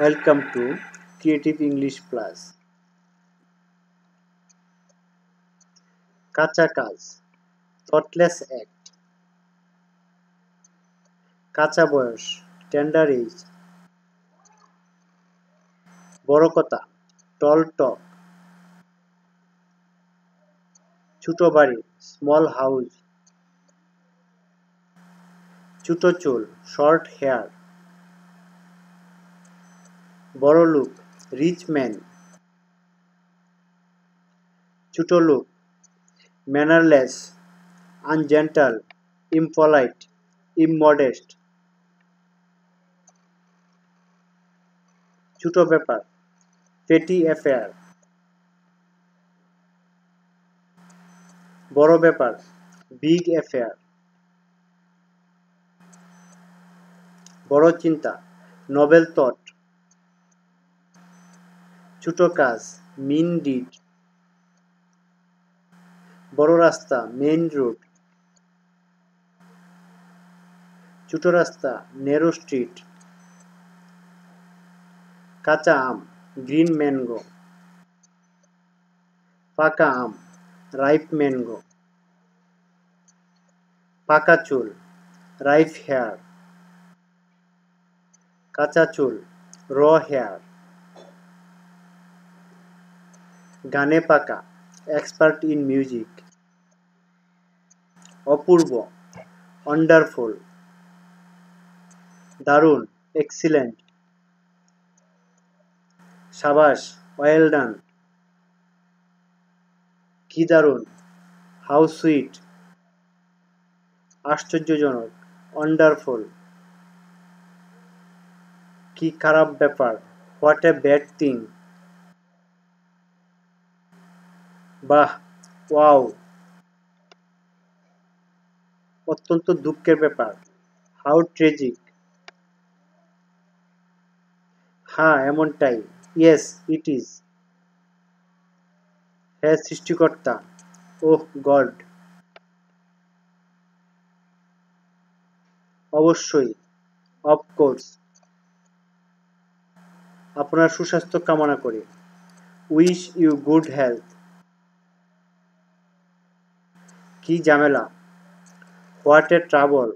Welcome to Creative English Plus. কাঁচা কাজ, Thoughtless Act. কাঁচা বয়স, Tender Age. বড় কথা, Tall Talk. ছোট বাড়ি, Small House. ছোট চুল, Short Hair. বড় লোক, Rich Man. ছোট লোক, Mannerless, Ungentle, Impolite, Immodest. ছোট ব্যাপার, Petty Affair. বড় ব্যাপার, Big Affair. বড় চিন্তা, Noble Thought. ছোট কাজ, Mean Deed. বড় রাস্তা, Main Road. ছোট রাস্তা, Narrow Street. কাঁচা আম, Green Mango. পাকা আম, Ripe Mango. পাকা চুল, Ripe Hair. কাঁচা চুল, Raw Hair. গানে পাকা, Expert in Music. Apurba, Wonderful. দারুণ, Excellent. সাবাস, Well done. কি দারুণ, How sweet. আশ্চর্যজনক, Wonderful. কি খারাপ ব্যাপার, What a bad thing. বাহ, ওয়াও. অত্যন্ত দুঃখের ব্যাপার, How tragic. হ্যাঁ, এমনটাই, Yes, it is. হে সৃষ্টিকর্তা, ওহ গড. অবশ্যই, অফ কোর্স. আপনার সুস্বাস্থ্য কামনা করি, উইশ ইউ গুড হেলথ. কি ঝামেলা, হোয়াট এ ট্রাবল.